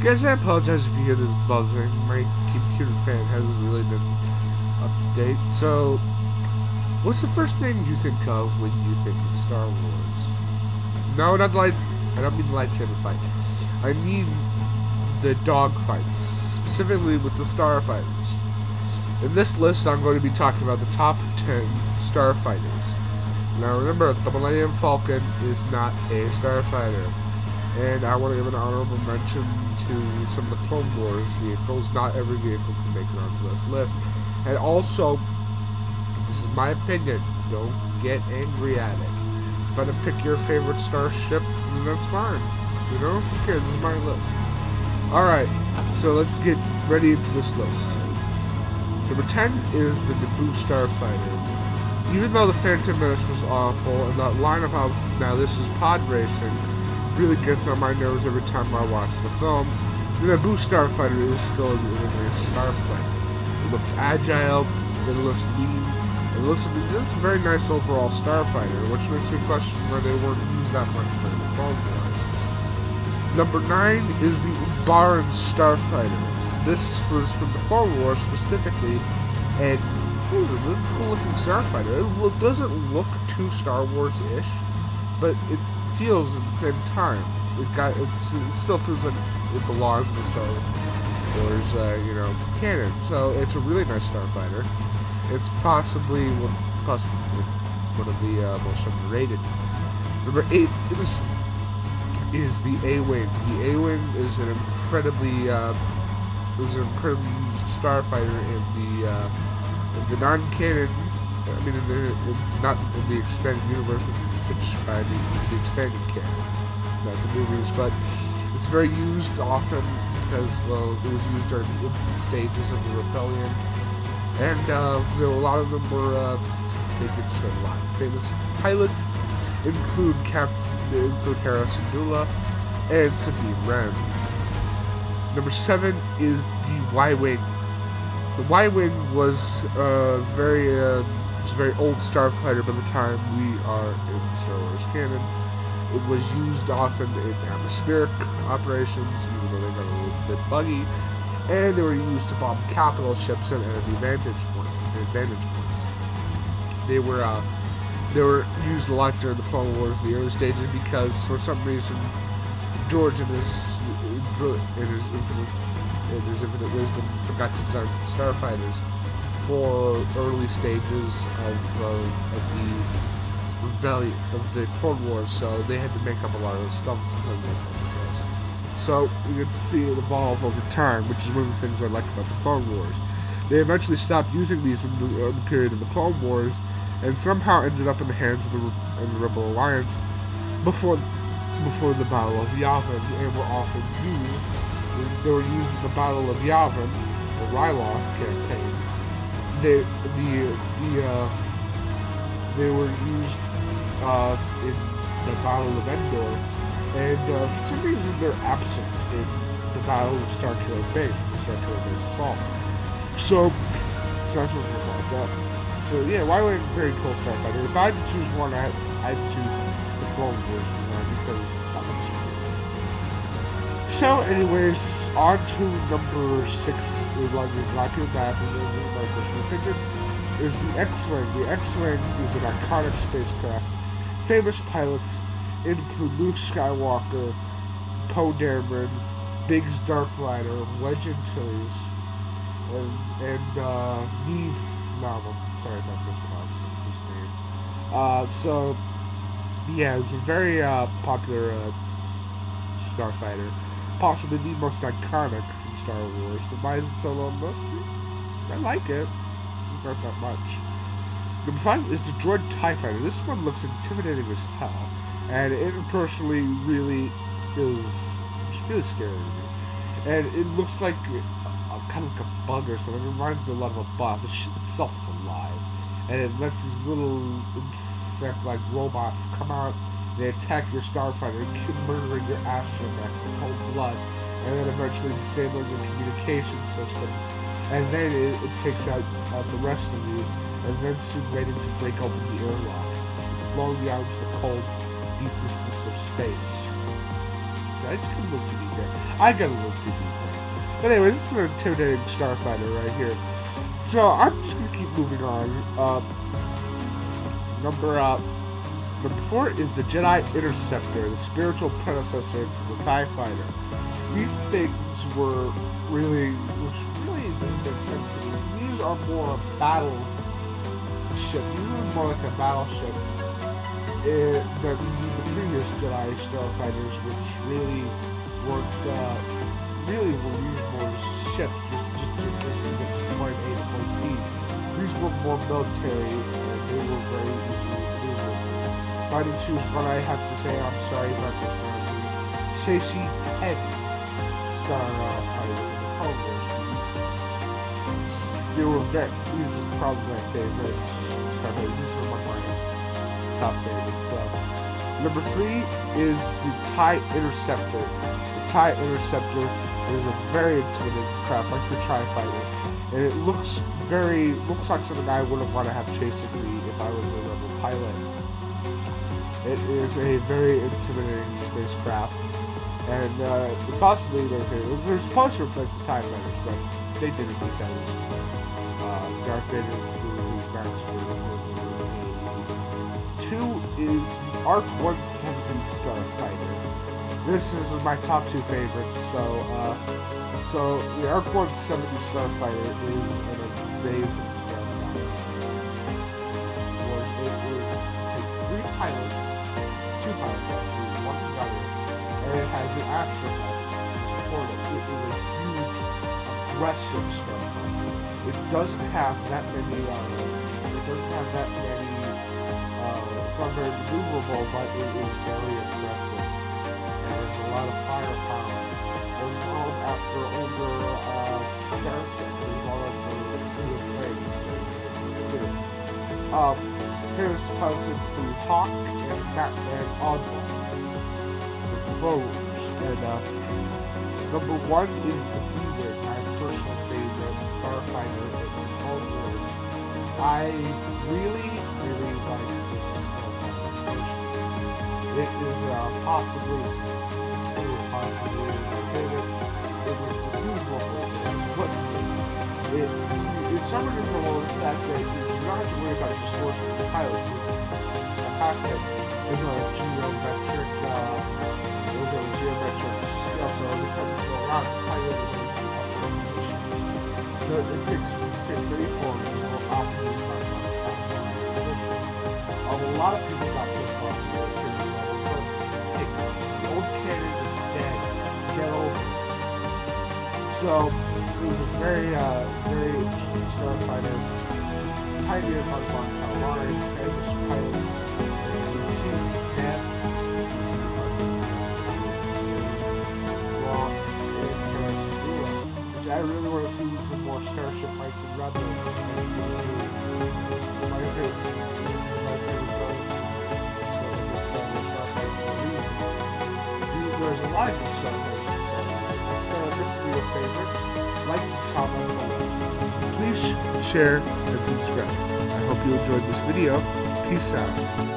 Guys, I apologize if you hear this buzzing. My computer fan hasn't really been up to date. So, what's the first thing you think of when you think of Star Wars? No, not light. I don't mean lightsaber fight. I mean the dog fights, specifically with the starfighters. In this list, I'm going to be talking about the top 10 starfighters. Now, remember, the Millennium Falcon is not a starfighter. And I want to give an honorable mention to some of the Clone Wars vehicles. Not every vehicle can make it onto this list. And also, this is my opinion, don't get angry at it. If I pick your favorite starship, then that's fine. You know? Who cares? This is my list. Alright, so let's get ready into this list. Number 10 is the Naboo Starfighter. Even though the Phantom Menace was awful, and that lineup of, now this is pod racing, really gets on my nerves every time I watch the film, the Naboo Starfighter is still a really nice starfighter. It looks agile, it looks lean, it's a very nice overall starfighter, which makes me question why they weren't used that much during the Clone Wars. Number 9 is the Baran Starfighter. This was from the Clone Wars specifically, and it was a really cool looking starfighter. It doesn't look too Star Wars-ish, but it feels at the same time. It still feels like it belongs in the Star Wars, canon. So it's a really nice starfighter. It's possibly one of the most underrated. Number 8 is the A-Wing. The A-Wing is an incredibly used starfighter in the non-canon. I mean, not in the expanded universe, which I mean the expanded canon, not the movies, but it's very used often because, well, it was used during the infant stages of the rebellion, and a lot of them were taken to a lot of famous pilots, include Harrison Dula and Sabine Wren. Number 7 is the Y-Wing. The Y-Wing was very old starfighter by the time we are in Star Wars canon. It was used often in atmospheric operations, even though they got a little bit buggy, and they were used to bomb capital ships and enemy vantage points. They were used a lot during the Clone Wars, the early stages, because for some reason George in his infinite wisdom forgot to design some starfighters for early stages of the rebellion of the Clone Wars, so they had to make up a lot of the stuff. So we get to see it evolve over time, which is one of the things I like about the Clone Wars. They eventually stopped using these in the period of the Clone Wars, and somehow ended up in the hands of the Rebel Alliance before the Battle of Yavin, and were often used. They were used in the Battle of Yavin, the Ryloth campaign. They were used in the Battle of Endor, and for some reason they're absent in the Battle of Starkiller Base, the Starkiller Base assault. So that's what it was. So yeah, Y-Wing, very cool starfighter. If I had to choose one, I'd choose the Clone Wars design because that looks cool. So anyways, on to number 6, is like your back, and my personal opinion, is the X-Wing. The X-Wing is an iconic spacecraft. Famous pilots include Luke Skywalker, Poe Dameron, Biggs Darklighter, Wedge Antilles, and Neve Malcolm. Sorry if I mispronounced his name. So, yeah, it's a very popular starfighter. Possibly the most iconic from Star Wars. So why is it so low on the list? I like it. It's not that much. Number 5 is the Droid TIE Fighter. This one looks intimidating as hell. And it personally really is just really scary to me. And it looks like kind of like a bug or something. It reminds me a lot of a bug. The ship itself is alive. And it lets these little insect-like robots come out. They attack your starfighter, murdering your astromech in cold blood, and then eventually disabling your communication systems. And then it takes out the rest of you, and then soon waiting to break open the airlock, flowing you out into the cold deepnesses of space. I just got a little too deep there. I got a little too deep there. But anyways, this is an intimidating starfighter right here. So I'm just gonna keep moving on. Number 4 is the Jedi Interceptor, the spiritual predecessor to the TIE Fighter. These things were which really didn't make sense to me. These are more a battleship. These are more like a battleship than the previous Jedi starfighters, which really weren't, really were used more as ships, just to get from point A to point B. These were more military, and they were very easy to maneuver. If I had to choose one, I have to say, I'm sorry about this pronunciation, Shashi 10's starfighter in the Clone Wars. These are probably my favorites. These are one of my top favorites. Number 3 is the TIE Interceptor. The TIE Interceptor is a very intimidating craft, like the TIE Fighter, and it looks like something I wouldn't want to have chasing me if I was a rebel pilot. It is a very intimidating spacecraft, and possibly they're supposed to replace the TIE Fighters, but they didn't because Darth Vader flew his master. 2 is the ARC 170 starfighter. This is my top 2 favorites. So the ARC 170 starfighter is an amazing starfighter. It takes 3 pilots, 2 pilots actually, 1 gunner, and it has an astronaut to support it. It is a huge, aggressive starfighter. It doesn't have that many. It's not very maneuverable, but it is very aggressive, and there's a lot of firepower. It was called after older starships, as well as the famous pilots include Hawk and Oddball, the Clones, and number 1 is the B-Wing, my personal favorite starfighter in the Clone Wars. I really like this. It is possibly my favorite. It was the usual but it's somewhat incredible in the fact that you don't have to worry about just forcing the pilots. The cockpit is a geometric scale, so every time you go around, the pilot is going to be so it takes many forms of operating a lot of people got pissed off with it. Hey, the old cannon is dead. Get over it. So, it was a very interesting starfighter. Pioneered by Montana Line, famous pilots, which I really want to see some more starship fights in Rebels. My favorite. There's a lot of good stuff. This will be your favorite. Like, comment, please share and subscribe. I hope you enjoyed this video. Peace out.